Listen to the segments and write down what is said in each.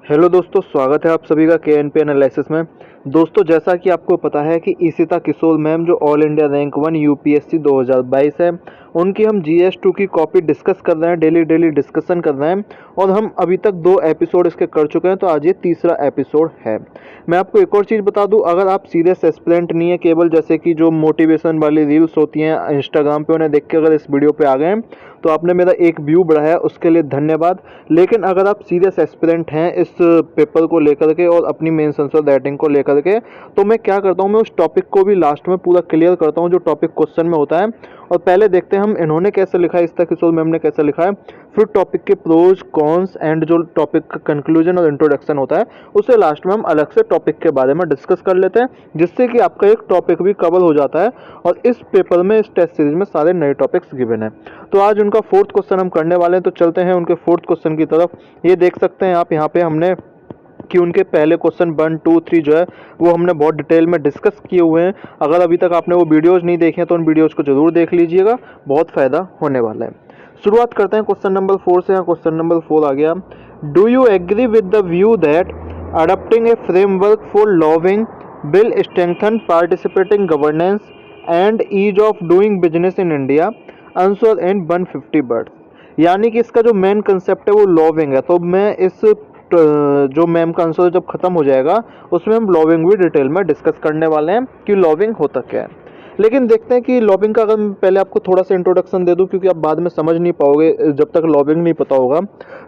Hello दोस्तों, स्वागत है आप सभी का के एनालिसिस में। दोस्तों, जैसा कि आपको पता है कि ईशिता किशोर मैम जो ऑल इंडिया रैंक 1 यूपीएससी 2022 है, उनकी हम जीएस 2 की कॉपी डिस्कस कर रहे हैं, डेली डिस्कशन कर रहे हैं और हम अभी तक 2 एपिसोड इसके कर चुके हैं, तो आज ये तीसरा एपिसोड है। मैं आपको एक और चीज़ बता दूं, अगर आप सीरियस एस्पिरेंट नहीं है, केवल जैसे कि जो मोटिवेशन वाली रील्स होती हैं इंस्टाग्राम पे, उन्हें देख के अगर इस वीडियो पे आ गए हैं तो आपने मेरा एक व्यू बढ़ाया, उसके लिए धन्यवाद। लेकिन अगर आप सीरियस एस्पिरेंट हैं इस पेपर को लेकर के और अपनी मेंस आंसर राइटिंग को लेकर के, तो मैं क्या करता हूँ, मैं उस टॉपिक को भी लास्ट में पूरा क्लियर करता हूँ जो टॉपिक क्वेश्चन में होता है। और पहले देखते हैं हम इन्होंने कैसे लिखा है, ईशिता किशोर मैम ने कैसे लिखा है, फिर टॉपिक के प्रोज कॉन्स एंड जो टॉपिक का कंक्लूजन और इंट्रोडक्शन होता है उसे लास्ट में हम अलग से टॉपिक के बारे में डिस्कस कर लेते हैं, जिससे कि आपका एक टॉपिक भी कवर हो जाता है। और इस पेपर में, इस टेस्ट सीरीज में सारे नए टॉपिक्स गिवन है। तो आज उनका फोर्थ क्वेश्चन हम करने वाले हैं, तो चलते हैं उनके फोर्थ क्वेश्चन की तरफ। ये देख सकते हैं आप यहाँ पे हमने कि उनके पहले क्वेश्चन 1, 2, 3 जो है वो हमने बहुत डिटेल में डिस्कस किए हुए हैं। अगर अभी तक आपने वो वीडियोज़ नहीं देखे हैं तो उन वीडियोज़ को जरूर देख लीजिएगा, बहुत फ़ायदा होने वाला है। शुरुआत करते हैं क्वेश्चन नंबर 4 से। यहाँ क्वेश्चन नंबर 4 आ गया। Do you agree with the view that adopting a framework for lobbying will strengthen participating governance and ease of doing business in India, answer in 150 words. यानी कि इसका जो मेन कंसेप्ट है वो लॉबिंग है। तो मैं इस जो मैम का आंसर जब खत्म हो जाएगा उसमें हम लॉबिंग भी डिटेल में डिस्कस करने वाले हैं कि लॉबिंग होता क्या है। लेकिन देखते हैं कि लॉबिंग का, अगर मैं पहले आपको थोड़ा सा इंट्रोडक्शन दे दूं, क्योंकि आप बाद में समझ नहीं पाओगे जब तक लॉबिंग नहीं पता होगा।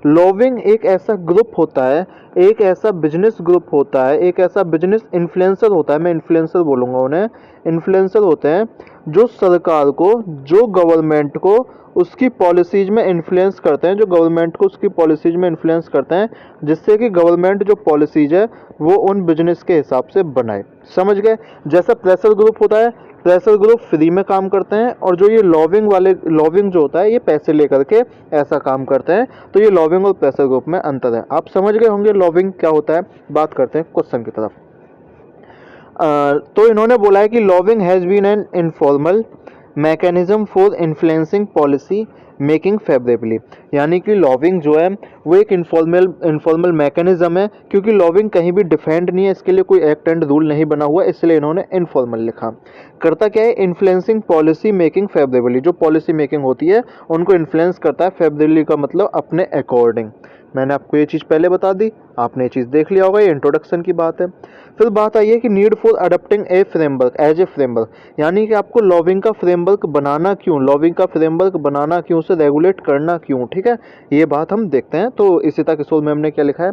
लॉबिंग एक ऐसा ग्रुप होता है, एक ऐसा बिजनेस ग्रुप होता है, एक ऐसा बिजनेस इन्फ्लुएंसर होता है, मैं इन्फ्लुएंसर बोलूँगा उन्हें, इन्फ्लुएंसर होते हैं जो सरकार को, जो गवर्नमेंट को उसकी पॉलिसीज में इन्फ्लुएंस करते हैं, जो गवर्नमेंट को उसकी पॉलिसीज में इन्फ्लुएंस करते हैं, जिससे कि गवर्नमेंट जो पॉलिसीज है वो उन बिजनेस के हिसाब से बनाए। समझ गए? जैसा प्रेशर ग्रुप होता है, प्रेशर ग्रुप फ्री में काम करते हैं, और जो ये लॉबिंग जो होता है ये पैसे लेकर के ऐसा काम करते हैं। तो ये लॉबिंग और प्रेशर ग्रुप में अंतर है। आप समझ गए होंगे लॉबिंग क्या होता है। बात करते हैं क्वेश्चन की तरफ। तो इन्होंने बोला है कि lobbying has been an informal mechanism for influencing policy making favourably. यानी कि लॉबिंग जो है वो एक इनफॉर्मल मैकेनिज्म है, क्योंकि लॉबिंग कहीं भी डिफाइंड नहीं है, इसके लिए कोई एक्ट एंड रूल नहीं बना हुआ, इसलिए इन्होंने इनफॉर्मल लिखा। करता क्या है, इन्फ्लुएंसिंग पॉलिसी मेकिंग फेवरेबली। जो पॉलिसी मेकिंग होती है उनको इन्फ्लुएंस करता है, फेवरेबली का मतलब अपने अकॉर्डिंग। मैंने आपको ये चीज़ पहले बता दी, आपने ये चीज़ देख लिया होगा, ये इंट्रोडक्शन की बात है। फिर बात आई है कि need for adopting a framework as a framework, यानी कि आपको लॉबिंग का फ्रेमवर्क बनाना क्यों, लॉबिंग का फ्रेमवर्क बनाना क्यों, उसे रेगुलेट करना क्यों। ठीक है, ये बात हम देखते हैं। तो ईशिता किशोर मैम ने क्या लिखा है,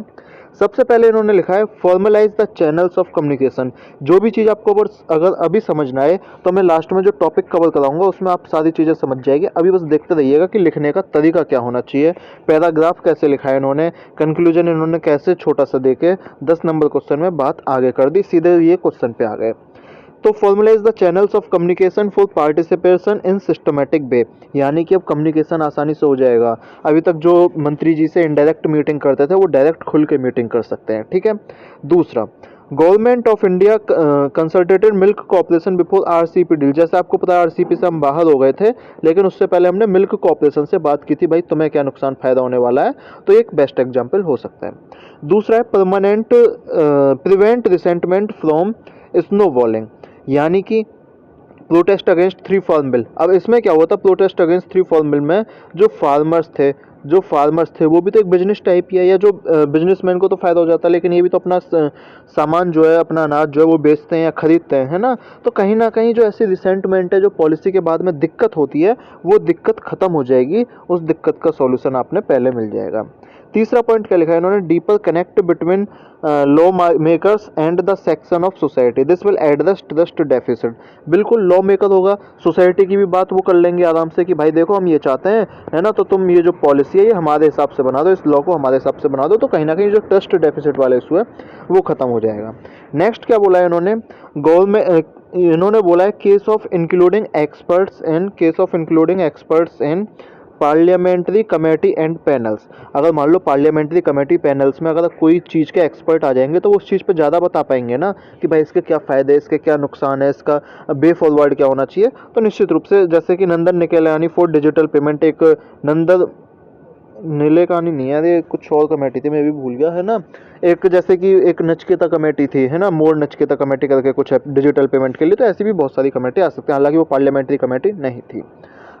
सबसे पहले इन्होंने लिखा है formalise the channels of communication. जो भी चीज़ आपको अगर अभी समझना है तो मैं लास्ट में जो टॉपिक कवर कराऊंगा उसमें आप सारी चीज़ें समझ जाएगी। अभी बस देखते रहिएगा कि लिखने का तरीका क्या होना चाहिए, पैराग्राफ कैसे लिखा है इन्होंने, कंक्लूजन इन्होंने कैसे छोटा सा देके 10 नंबर क्वेश्चन में बात आगे कर दी, सीधे ये क्वेश्चन पे आ गए। तो formalise the channels of communication for participation in systematic way, यानी कि अब कम्युनिकेशन आसानी से हो जाएगा। अभी तक जो मंत्री जी से इनडायरेक्ट मीटिंग करते थे वो डायरेक्ट खुल के मीटिंग कर सकते हैं। ठीक है। दूसरा, government of India consulted milk corporation before RCP deal. जैसे आपको पता है आरसीपी से हम बाहर हो गए थे, लेकिन उससे पहले हमने मिल्क कॉर्पोरेशन से बात की थी, भाई तुम्हें क्या नुकसान फायदा होने वाला है। तो एक बेस्ट एग्जाम्पल हो सकता है। दूसरा है permanent prevent resentment from snowballing, यानी कि प्रोटेस्ट अगेंस्ट 3 फार्म बिल। अब इसमें क्या हुआ था, प्रोटेस्ट अगेंस्ट 3 फार्म बिल में जो फार्मर्स थे वो भी तो एक बिजनेस टाइप ही है, या जो बिजनेसमैन को तो फायदा हो जाता है, लेकिन ये भी तो अपना सामान जो है, अपना अनाज जो है वो बेचते हैं या खरीदते हैं, है ना। तो कहीं ना कहीं जो ऐसी रिसेंटमेंट है, जो पॉलिसी के बाद में दिक्कत होती है, वो दिक्कत खत्म हो जाएगी, उस दिक्कत का सॉल्यूशन आपने पहले मिल जाएगा। तीसरा पॉइंट क्या लिखा है इन्होंने, deeper connect between law makers and the section of society, this will address trust deficit. बिल्कुल लॉ मेकर होगा, सोसाइटी की भी बात वो कर लेंगे आराम से कि भाई देखो हम ये चाहते हैं, है ना, तो तुम ये जो पॉलिसी है ये हमारे हिसाब से बना दो, इस लॉ को हमारे हिसाब से बना दो। तो कहीं ना कहीं जो ट्रस्ट डेफिसिट वाला इशू है वो खत्म हो जाएगा। नेक्स्ट क्या बोला है इन्होंने, इन्होंने बोला है case of including experts in parliamentary committee and panels. अगर मान लो पार्लियामेंट्री कमेटी पैनल्स में अगर कोई चीज़ के एक्सपर्ट आ जाएंगे तो वो उस चीज़ पे ज़्यादा बता पाएंगे ना, कि भाई इसके क्या फ़ायदे, इसके क्या नुकसान है, इसका वे फॉरवर्ड क्या होना चाहिए। तो निश्चित रूप से जैसे कि नंदन निकेलानी फॉर डिजिटल पेमेंट, एक नीले कानी नहीं है ये, कुछ और कमेटी थी, मैं भी भूल गया है ना। एक जैसे कि एक नचिकेता कमेटी थी है ना, मोर नचिकेता कमेटी करके कुछ है डिजिटल पेमेंट के लिए, तो ऐसी भी बहुत सारी कमेटी आ सकती हैं, हालांकि वो पार्लियामेंट्री कमेटी नहीं थी।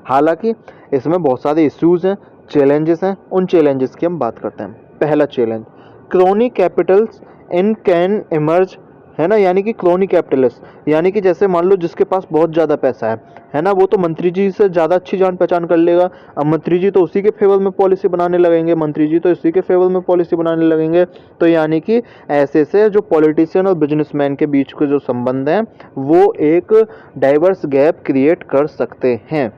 हालांकि इसमें बहुत सारे इश्यूज हैं, चैलेंजेस हैं, उन चैलेंजेस की हम बात करते हैं। पहला challenge, crony capitalism can emerge, है ना, यानी कि क्रोनी कैपिटलिस्ट, यानी कि जैसे मान लो जिसके पास बहुत ज़्यादा पैसा है ना, वो तो मंत्री जी से ज़्यादा अच्छी जान पहचान कर लेगा। अब मंत्री जी तो उसी के फेवर में पॉलिसी बनाने लगेंगे, मंत्री जी तो उसी के फेवर में पॉलिसी बनाने लगेंगे। तो यानी कि ऐसे से जो पॉलिटिशियन और बिजनेसमैन के बीच के जो संबंध हैं वो एक डाइवर्स गैप क्रिएट कर सकते हैं।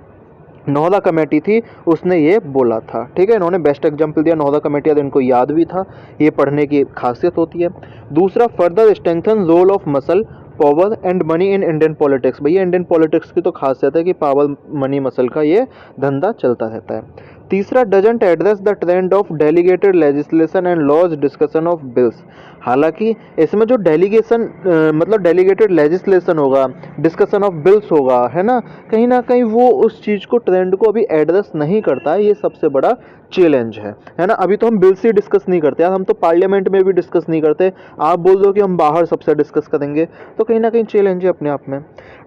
नोहदा कमेटी थी, उसने ये बोला था, ठीक है। इन्होंने बेस्ट एग्जाम्पल दिया, नोहदा कमेटी, अब इनको याद भी था, ये पढ़ने की खासियत होती है। दूसरा, further strengthen role of muscle power and money in Indian politics. भैया इंडियन पॉलिटिक्स की तो खासियत है कि पावर मनी मसल का ये धंधा चलता रहता है। तीसरा, doesn't address the trend of delegated legislation and laws discussion of bills. हालांकि इसमें जो डेलीगेशन मतलब डेलीगेटेड लेजिस्लेशन होगा, डिस्कशन ऑफ बिल्स होगा, है ना कहीं वो उस चीज़ को, ट्रेंड को अभी एड्रेस नहीं करता है। ये सबसे बड़ा चैलेंज है ना। अभी तो हम बिल्स ही डिस्कस नहीं करते यार, हम तो पार्लियामेंट में भी डिस्कस नहीं करते, आप बोल दो कि हम बाहर सबसे डिस्कस करेंगे, तो कहीं ना कहीं चैलेंज है अपने आप में।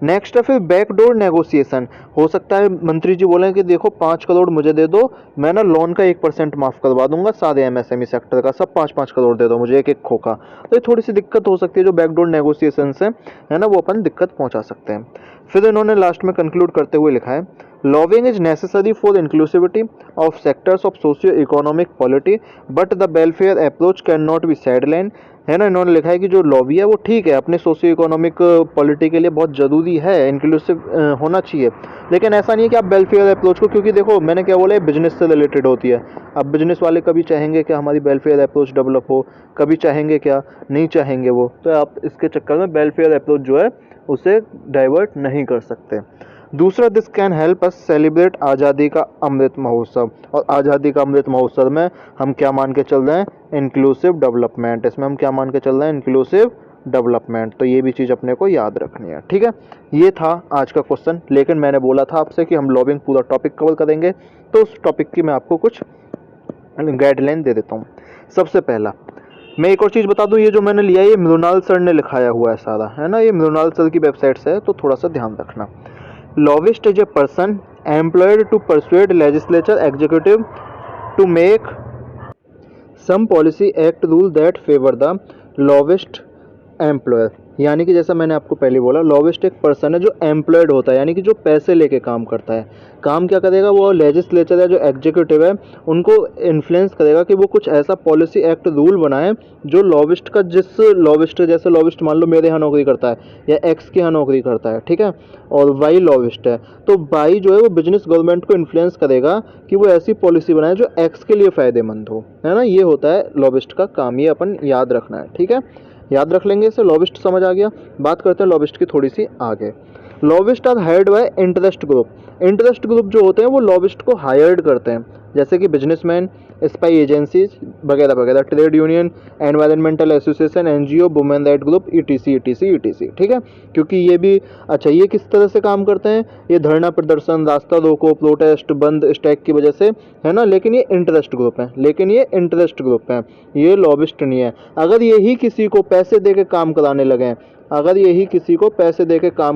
नेक्स्ट है फिर बैकडोर नेगोशिएशन। हो सकता है मंत्री जी बोलें कि देखो 5 करोड़ मुझे दे दो, मैं ना लोन का 1% माफ़ करवा दूंगा सारे एमएसएमई सेक्टर का, सब 5-5 करोड़ दे दो मुझे, एक एक खोखा। तो ये थोड़ी सी दिक्कत हो सकती है, जो बैकडोर नेगोशिएशन से है ना, वो अपन दिक्कत पहुंचा सकते हैं। फिर इन्होंने लास्ट में कंक्लूड करते हुए लिखा है, lobbying is necessary for inclusivity of sectors of socio economic polity but the welfare approach can not be sideline. है ना, इन्होंने लिखा है कि जो लॉबी है वो ठीक है, अपने सोशियो इकोनॉमिक पॉलिटी के लिए बहुत ज़रूरी है, इंक्लूसिव होना चाहिए, लेकिन ऐसा नहीं है कि आप वेलफेयर अप्रोच को, क्योंकि देखो मैंने क्या बोला, बिजनेस से रिलेटेड होती है। अब बिजनेस वाले कभी चाहेंगे कि हमारी वेलफेयर अप्रोच डेवलप हो, कभी चाहेंगे क्या, नहीं चाहेंगे वो, तो आप इसके चक्कर में वेलफेयर अप्रोच जो है उसे डाइवर्ट नहीं कर सकते। दूसरा, this can help us celebrate आज़ादी का अमृत महोत्सव, और आज़ादी का अमृत महोत्सव में हम क्या मान के चल रहे हैं, इंक्लूसिव डेवलपमेंट। इसमें हम क्या मान के चल रहे हैं, इंक्लूसिव डेवलपमेंट। तो ये भी चीज़ अपने को याद रखनी है, ठीक है। ये था आज का क्वेश्चन, लेकिन मैंने बोला था आपसे कि हम लॉबिंग पूरा टॉपिक कवर करेंगे, तो उस टॉपिक की मैं आपको कुछ गाइडलाइन दे देता हूँ। सबसे पहला मैं एक और चीज़ बता दूँ, ये जो मैंने लिया है ये मृणाल सर ने लिखाया हुआ है सारा, है ना, ये मृणाल सर की वेबसाइट से है, तो थोड़ा सा ध्यान रखना। Lobbyist is a person employed to persuade legislature executive to make some policy act rule that favor the lobbyist employer। यानी कि जैसा मैंने आपको पहले बोला, लॉबिस्ट एक पर्सन है जो एम्प्लॉयड होता है, यानी कि जो पैसे लेके काम करता है। काम क्या करेगा, वो लेजिस्लेचर है जो एग्जीक्यूटिव है उनको इन्फ्लुएंस करेगा कि वो कुछ ऐसा पॉलिसी एक्ट रूल बनाए जो लॉबिस्ट का, जिस लॉबिस्ट, जैसे लॉबिस्ट मान लो मेरे यहाँ नौकरी करता है या एक्स के यहाँ नौकरी करता है, ठीक है, और वाई लॉबिस्ट है, तो वाई जो है वो बिजनेस गवर्नमेंट को इन्फ्लुएंस करेगा कि वो ऐसी पॉलिसी बनाए जो एक्स के लिए फ़ायदेमंद हो, है ना। ये होता है लॉबिस्ट का काम, ये अपन याद रखना है, ठीक है, याद रख लेंगे इसे। लॉबिस्ट समझ आ गया। बात करते हैं लॉबिस्ट की थोड़ी सी आगे। Lobbyist are hired by interest group. Interest group जो होते हैं वो लॉबिस्ट को हायर्ड करते हैं, जैसे कि बिजनेसमैन, स्पाई एजेंसीज वगैरह वगैरह, trade union, environmental association, NGO, women right group, etc etc etc, ठीक है। क्योंकि ये भी अच्छा, ये किस तरह से काम करते हैं, ये धरना प्रदर्शन, रास्ता रोको, प्रोटेस्ट, बंद, स्ट्राइक की वजह से, है ना, लेकिन ये इंटरेस्ट ग्रुप है, ये लॉबिस्ट नहीं है। अगर यही किसी को पैसे दे के काम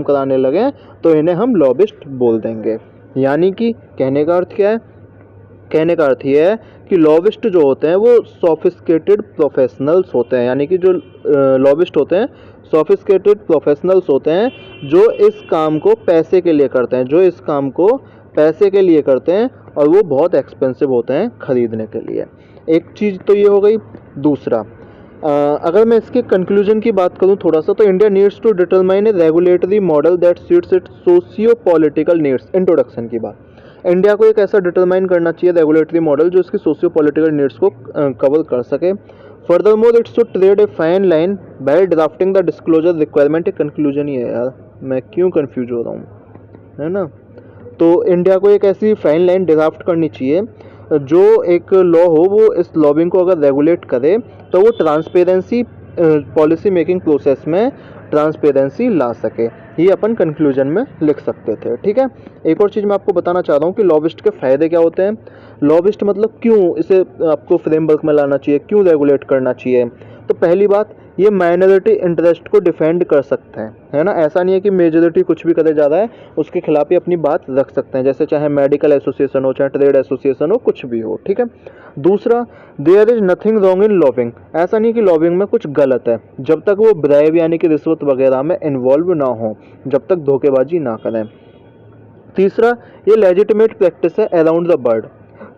कराने लगे, तो इन्हें हम लॉबिस्ट बोल देंगे। यानी कि कहने का अर्थ क्या है, कहने का अर्थ ये है कि लॉबिस्ट जो होते हैं वो सोफिस्टिकेटेड प्रोफेशनल्स होते हैं, यानी कि जो लॉबिस्ट होते हैं सोफिस्टिकेटेड प्रोफेशनल्स होते हैं जो इस काम को पैसे के लिए करते हैं, और वो बहुत एक्सपेंसिव होते हैं खरीदने के लिए। एक चीज़ तो ये हो गई। दूसरा, अगर मैं इसके कंक्लूजन की बात करूं थोड़ा सा, तो India needs to determine a regulatory model that suits its socio political needs. Introduction की बात, इंडिया को एक ऐसा डिटरमाइन करना चाहिए रेगुलेटरी मॉडल जो इसकी सोशियो पॉलिटिकल नीड्स को कवर कर सके। Furthermore it's to trade a fine line by drafting the disclosure requirement. एक कंक्लूजन ही है यार, मैं क्यों कंफ्यूज हो रहा हूँ, है ना। तो इंडिया को एक ऐसी फाइन लाइन ड्राफ्ट करनी चाहिए जो एक लॉ हो, वो इस लॉबिंग को अगर रेगुलेट करे तो वो ट्रांसपेरेंसी पॉलिसी मेकिंग प्रोसेस में ट्रांसपेरेंसी ला सके। ये अपन कंक्लूजन में लिख सकते थे। ठीक है, एक और चीज़ मैं आपको बताना चाह रहा हूँ कि लॉबिस्ट के फ़ायदे क्या होते हैं। लॉबिस्ट मतलब क्यों इसे आपको फ्रेमवर्क में लाना चाहिए, क्यों रेगुलेट करना चाहिए। तो पहली बात, ये माइनॉरिटी इंटरेस्ट को डिफेंड कर सकते हैं, है ना। ऐसा नहीं है कि मेजॉरिटी कुछ भी करे जा रहा है उसके खिलाफ ही अपनी बात रख सकते हैं, जैसे चाहे मेडिकल एसोसिएशन हो, चाहे ट्रेड एसोसिएशन हो, कुछ भी हो। ठीक है। दूसरा, there is nothing wrong in lobbying. ऐसा नहीं कि लॉबिंग में कुछ गलत है, जब तक वो ब्राइब यानी कि रिश्वत वगैरह में इन्वॉल्व ना हो, जब तक धोखेबाजी ना करें। तीसरा, ये लेजिटिमेट प्रैक्टिस है अराउंड द वर्ल्ड।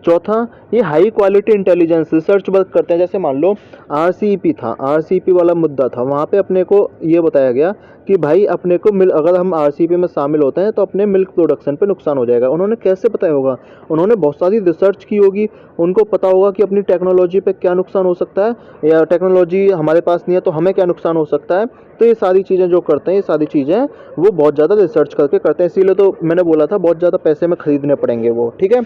चौथा, ये high quality intelligence research work करते हैं। जैसे मान लो आरसीईपी था, आरसीईपी वाला मुद्दा था, वहाँ पे अपने को ये बताया गया कि भाई अपने को अगर हम आरसीईपी में शामिल होते हैं तो अपने मिल्क प्रोडक्शन पे नुकसान हो जाएगा। उन्होंने कैसे बताया होगा, उन्होंने बहुत सारी रिसर्च की होगी, उनको पता होगा कि अपनी टेक्नोलॉजी पे क्या नुकसान हो सकता है, या टेक्नोलॉजी हमारे पास नहीं है तो हमें क्या नुकसान हो सकता है। तो ये सारी चीज़ें जो करते हैं, ये सारी चीज़ें वो बहुत ज़्यादा रिसर्च करके करते हैं, इसीलिए तो मैंने बोला था बहुत ज़्यादा पैसे में खरीदने पड़ेंगे वो। ठीक है,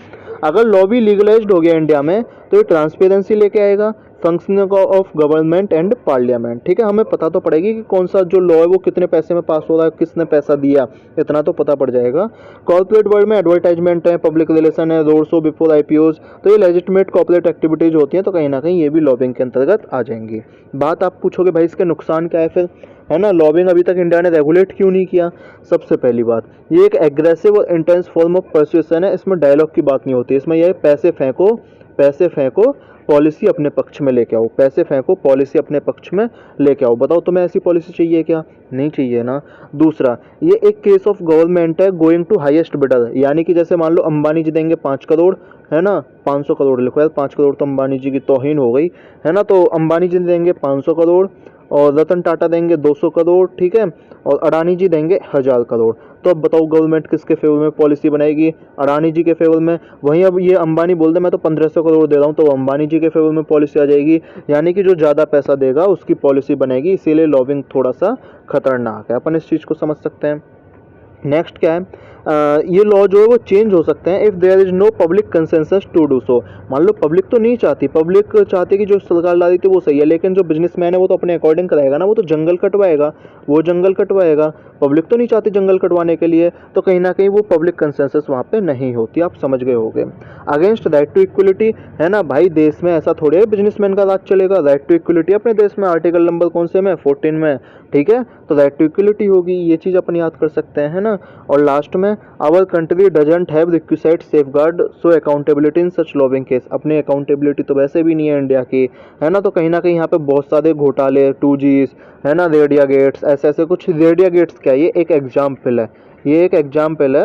अगर लॉबी लीगलाइज्ड हो गया इंडिया में तो ये ट्रांसपेरेंसी लेके आएगा, functioning of government and parliament. ठीक है, हमें पता तो पड़ेगी कि कौन सा जो लॉ है वो कितने पैसे में पास हो रहा है, किसने पैसा दिया, इतना तो पता पड़ जाएगा। कॉर्पोरेट वर्ल्ड में एडवर्टाइजमेंट है, पब्लिक रिलेशन है, रोड शो बिफोर आईपीओज, तो ये लेजिटिमेट कॉर्पोरेट एक्टिविटीज होती हैं, तो कहीं ना कहीं ये भी लॉबिंग के अंतर्गत आ जाएंगी। बात आप पूछोगे भाई इसके नुकसान क्या है फिर, है ना, लॉबिंग अभी तक इंडिया ने रेगुलेट क्यों नहीं किया। सबसे पहली बात, ये एक एग्रेसिव और इंटेंस फॉर्म ऑफ परसुएशन है, इसमें डायलॉग की बात नहीं होती, इसमें यह पैसे फेंको, पैसे फेंको, पॉलिसी अपने पक्ष में लेके आओ, पैसे फेंको, पॉलिसी अपने पक्ष में लेके आओ। बताओ तुम्हें ऐसी पॉलिसी चाहिए क्या, नहीं चाहिए ना। दूसरा, ये एक केस ऑफ गवर्नमेंट है गोइंग टू हाईएस्ट बिडर, यानी कि जैसे मान लो अंबानी जी देंगे 5 करोड़, है ना, 500 करोड़ लिखो यार, 5 करोड़ तो अंबानी जी की तौहीन हो गई, है ना। तो अंबानी जी देंगे 500 करोड़ और रतन टाटा देंगे 200 करोड़, ठीक है, और अडानी जी देंगे 1000 करोड़। तो अब बताओ गवर्नमेंट किसके फेवर में पॉलिसी बनाएगी, अडानी जी के फेवर में। वहीं अब ये अंबानी बोल दे मैं तो 1500 करोड़ दे रहा हूँ, तो अंबानी जी के फेवर में पॉलिसी आ जाएगी, यानी कि जो ज़्यादा पैसा देगा उसकी पॉलिसी बनेगी। इसीलिए लॉबिंग थोड़ा सा खतरनाक है, अपन इस चीज़ को समझ सकते हैं। नेक्स्ट क्या है, ये लॉ जो है वो चेंज हो सकते हैं if there is no public consensus to do so. मान लो पब्लिक तो नहीं चाहती, पब्लिक चाहती कि जो सरकार ला रही थी वो सही है, लेकिन जो बिजनेसमैन है वो तो अपने अकॉर्डिंग कराएगा ना, वो तो जंगल कटवाएगा, वो जंगल कटवाएगा। पब्लिक तो नहीं चाहती जंगल कटवाने के लिए, तो कहीं ना कहीं वो पब्लिक कंसेंसस वहाँ पे नहीं होती, आप समझ गए होंगे। अगेंस्ट राइट टू इक्वलिटी, है ना भाई, देश में ऐसा थोड़े है बिजनेसमैन का राज चलेगा। राइट टू इक्वलिटी अपने देश में आर्टिकल नंबर कौन से में, 14 में, ठीक है, तो राइट टू इक्वलिटी होगी, ये चीज़ अपन याद कर सकते हैं, है ना। और लास्ट में, our country doesn't have requisite safeguard so accountability in such lobbying case. अपनी अकाउंटेबिलिटी तो वैसे भी नहीं है इंडिया की, है ना, तो कहीं ना कहीं यहाँ पे बहुत सारे घोटाले, 2Gs, है ना, रेडिया गेट्स, ऐसे ऐसे कुछ। रेडिया गेट्स क्या है, ये एक एग्जाम्पल है, ये एक एग्जाम्पल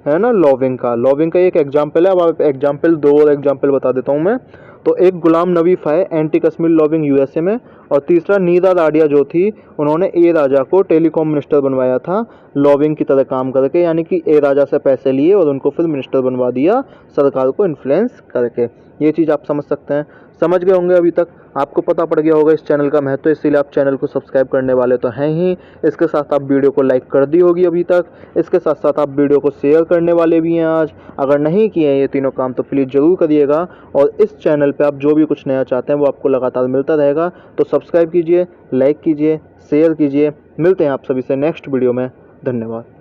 है ना, लॉबिंग का ये एक एग्जाम्पल है। अब आप एग्जाम्पल 2 और एग्जाम्पल बता देता हूँ मैं। तो एक Ghulam Nabi फ़ाय, anti Kashmir lobbying USA में, और तीसरा नीदा राडिया जो थी, उन्होंने ए राजा को टेलीकॉम मिनिस्टर बनवाया था लॉबिंग की तरह काम करके, यानी कि ए राजा से पैसे लिए और उनको फिर मिनिस्टर बनवा दिया सरकार को इन्फ्लुएंस करके। ये चीज़ आप समझ सकते हैं, समझ गए होंगे अभी तक, आपको पता पड़ गया होगा इस चैनल का महत्व, इसीलिए आप चैनल को सब्सक्राइब करने वाले तो हैं ही। इसके साथ आप वीडियो को लाइक कर दी होगी अभी तक, इसके साथ साथ आप वीडियो को शेयर करने वाले भी हैं आज। अगर नहीं किए हैं ये तीनों काम तो प्लीज़ ज़रूर करिएगा, और इस चैनल पे आप जो भी कुछ नया चाहते हैं वो आपको लगातार मिलता रहेगा। तो सब्सक्राइब कीजिए, लाइक कीजिए, शेयर कीजिए। मिलते हैं आप सभी से नेक्स्ट वीडियो में, धन्यवाद।